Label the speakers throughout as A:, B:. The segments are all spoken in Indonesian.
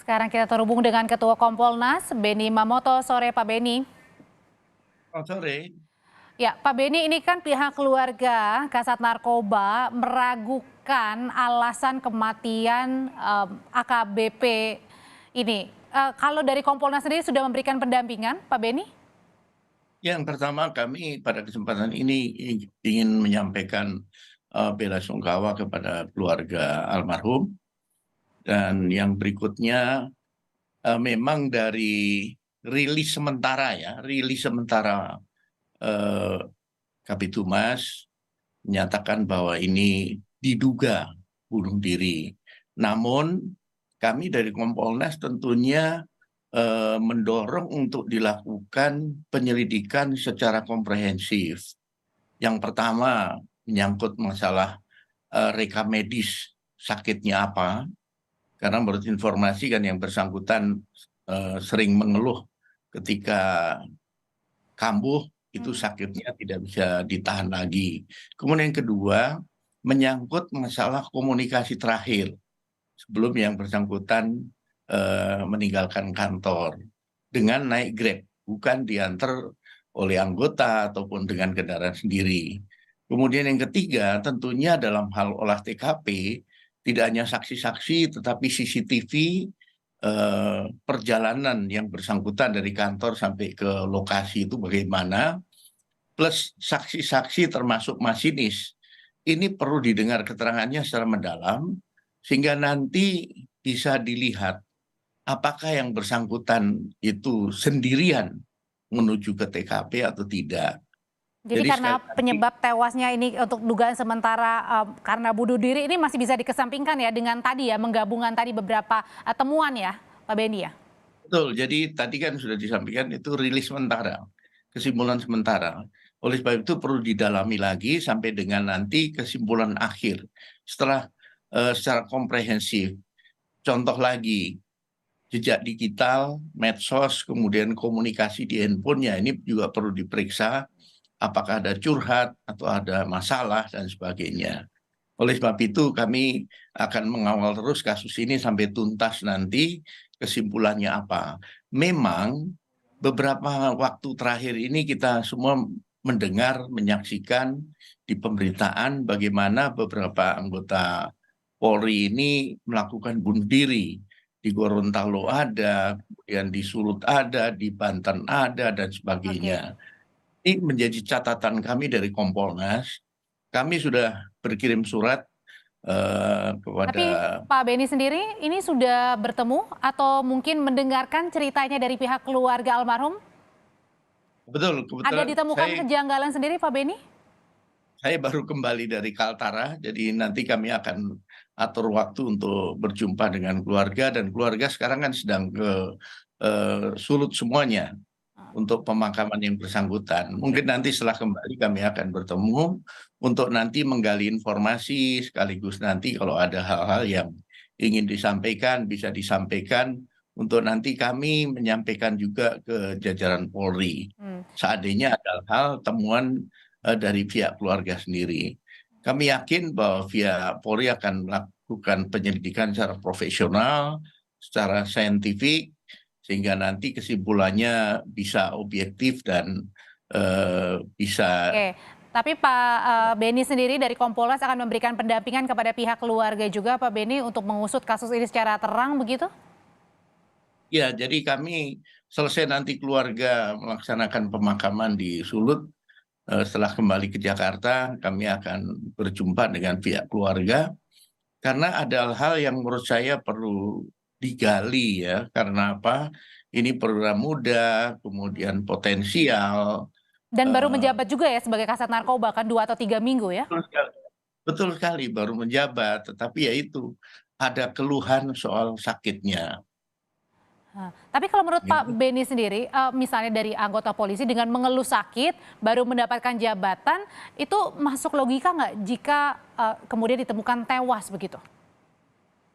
A: Sekarang kita terhubung dengan Ketua Kompolnas, Beni Mamoto. Sore Pak Beni.
B: Selamat sore.
A: Ya, Pak Beni, ini kan pihak keluarga Kasat Narkoba meragukan alasan kematian AKBP ini. Kalau dari Kompolnas sendiri sudah memberikan pendampingan, Pak Beni?
B: Yang pertama kami pada kesempatan ini ingin menyampaikan bela sungkawa kepada keluarga almarhum. Dan yang berikutnya memang dari rilis sementara eh, Kabid Humas menyatakan bahwa ini diduga bunuh diri. Namun kami dari Kompolnas tentunya mendorong untuk dilakukan penyelidikan secara komprehensif. Yang pertama menyangkut masalah reka medis sakitnya apa, karena menurut informasi kan yang bersangkutan sering mengeluh ketika kambuh itu sakitnya tidak bisa ditahan lagi. Kemudian yang kedua menyangkut masalah komunikasi terakhir sebelum yang bersangkutan meninggalkan kantor dengan naik Grab, bukan diantar oleh anggota ataupun dengan kendaraan sendiri. Kemudian yang ketiga, tentunya dalam hal olah TKP, tidak hanya saksi-saksi, tetapi CCTV perjalanan yang bersangkutan dari kantor sampai ke lokasi itu bagaimana, plus saksi-saksi termasuk masinis. Ini perlu didengar keterangannya secara mendalam, sehingga nanti bisa dilihat apakah yang bersangkutan itu sendirian menuju ke TKP atau tidak.
A: Jadi
B: Jadi sekali
A: karena
B: lagi,
A: penyebab tewasnya ini untuk dugaan sementara karena bunuh diri ini masih bisa dikesampingkan ya dengan tadi ya menggabungkan tadi beberapa temuan ya, Pak Beni ya.
B: betul. Jadi tadi kan sudah disampaikan itu rilis sementara, kesimpulan sementara. Oleh sebab itu perlu didalami lagi sampai dengan nanti kesimpulan akhir. Setelah secara komprehensif, contoh lagi, jejak digital, medsos, kemudian komunikasi di handphonenya ini juga perlu diperiksa apakah ada curhat atau ada masalah dan sebagainya. Oleh sebab itu kami akan mengawal terus kasus ini sampai tuntas nanti kesimpulannya apa. Memang beberapa waktu terakhir ini kita semua mendengar, menyaksikan di pemberitaan bagaimana beberapa anggota Polri ini melakukan bunuh diri. Di Gorontalo ada, kemudian di Sulut ada, di Banten ada, dan
A: Oke.
B: sebagainya. Ini menjadi catatan kami dari Kompolnas. Kami sudah berkirim surat kepada.
A: Tapi Pak Beni sendiri ini sudah bertemu atau mungkin mendengarkan ceritanya dari pihak keluarga almarhum?
B: Betul,
A: Ada
B: kebetulan
A: ditemukan kejanggalan sendiri Pak Beni?
B: saya baru kembali dari Kaltara, jadi nanti kami akan atur waktu untuk berjumpa dengan keluarga, dan keluarga sekarang kan sedang ke Sulut semuanya untuk pemakaman yang bersangkutan. Mungkin nanti setelah kembali kami akan bertemu untuk nanti menggali informasi, sekaligus nanti kalau ada hal-hal yang ingin disampaikan, bisa disampaikan untuk nanti kami menyampaikan juga ke jajaran Polri.
A: Hmm.
B: Seandainya ada hal temuan dari pihak keluarga sendiri. Kami yakin bahwa pihak Polri akan melakukan penyelidikan secara profesional, secara saintifik, sehingga nanti kesimpulannya bisa objektif dan bisa.
A: Oke, tapi Pak Beni sendiri dari Kompolnas akan memberikan pendampingan kepada pihak keluarga juga Pak Beni untuk mengusut kasus ini secara terang begitu?
B: Ya, jadi kami selesai nanti keluarga melaksanakan pemakaman di Sulut, setelah kembali ke Jakarta, kami akan berjumpa dengan pihak keluarga, karena ada hal-hal yang menurut saya perlu digali ya, karena apa? Ini program muda, kemudian potensial.
A: Dan baru
B: eh,
A: menjabat juga ya sebagai Kasat Narkoba kan 2 atau 3 minggu ya?
B: betul sekali, betul sekali, baru menjabat, tetapi ya itu ada keluhan soal sakitnya.
A: Nah, tapi kalau menurut Pak
B: Gitu.
A: Beni sendiri, misalnya dari anggota polisi dengan mengeluh sakit baru mendapatkan jabatan, itu masuk logika nggak jika kemudian ditemukan tewas begitu?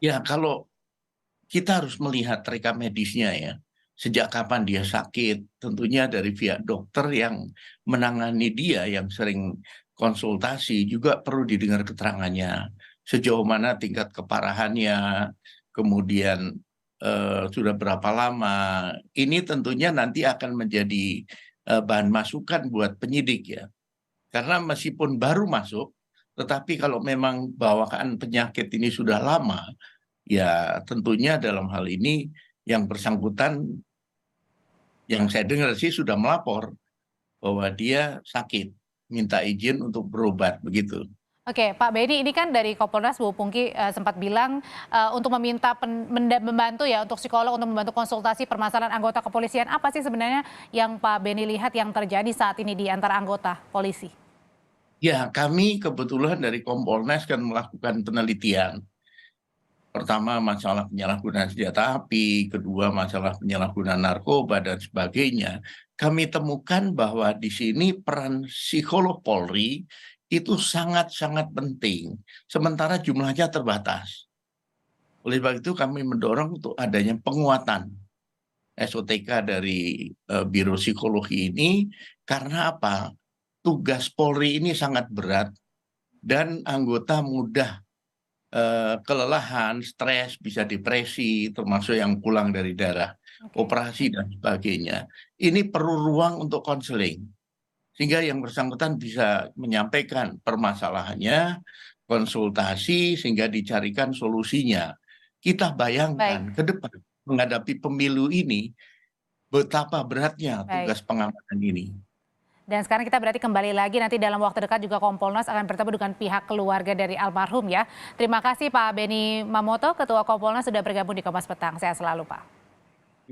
B: Ya, kalau kita harus melihat rekam medisnya ya. Sejak kapan dia sakit, tentunya dari pihak dokter yang menangani dia, yang sering konsultasi, juga perlu didengar keterangannya. Sejauh mana tingkat keparahannya, kemudian sudah berapa lama. Ini tentunya nanti akan menjadi bahan masukan buat penyidik ya. Karena meskipun baru masuk, tetapi kalau memang bawaan penyakit ini sudah lama, ya tentunya dalam hal ini yang bersangkutan, yang saya dengar sih sudah melapor bahwa dia sakit, minta izin untuk berobat begitu.
A: Oke, Pak Benny, ini kan dari Kompolnas Bu Pungki sempat bilang untuk meminta membantu ya untuk psikolog untuk membantu konsultasi permasalahan anggota kepolisian. Apa sih sebenarnya yang Pak Benny lihat yang terjadi saat ini di antara anggota polisi?
B: Ya, kami kebetulan dari Kompolnas kan melakukan penelitian. Pertama masalah penyalahgunaan senjata api, kedua masalah penyalahgunaan narkoba dan sebagainya. Kami temukan bahwa di sini peran psikolog Polri itu sangat-sangat penting, sementara jumlahnya terbatas. Oleh sebab itu kami mendorong untuk adanya penguatan SOTK dari Biro Psikologi ini, karena apa? Tugas Polri ini sangat berat dan anggota mudah kelelahan, stres, bisa depresi, termasuk yang pulang dari daerah operasi dan sebagainya. Ini perlu ruang untuk konseling, sehingga yang bersangkutan bisa menyampaikan permasalahannya, konsultasi, sehingga dicarikan solusinya. Kita
A: Baik,
B: bayangkan ke depan menghadapi pemilu ini, betapa beratnya
A: baik.
B: tugas pengamanan ini.
A: Dan sekarang kita berarti kembali lagi nanti dalam waktu dekat juga Kompolnas akan bertemu dengan pihak keluarga dari almarhum ya. Terima kasih Pak Benny Mamoto, Ketua Kompolnas sudah bergabung di Kompas Petang. Sehat selalu Pak.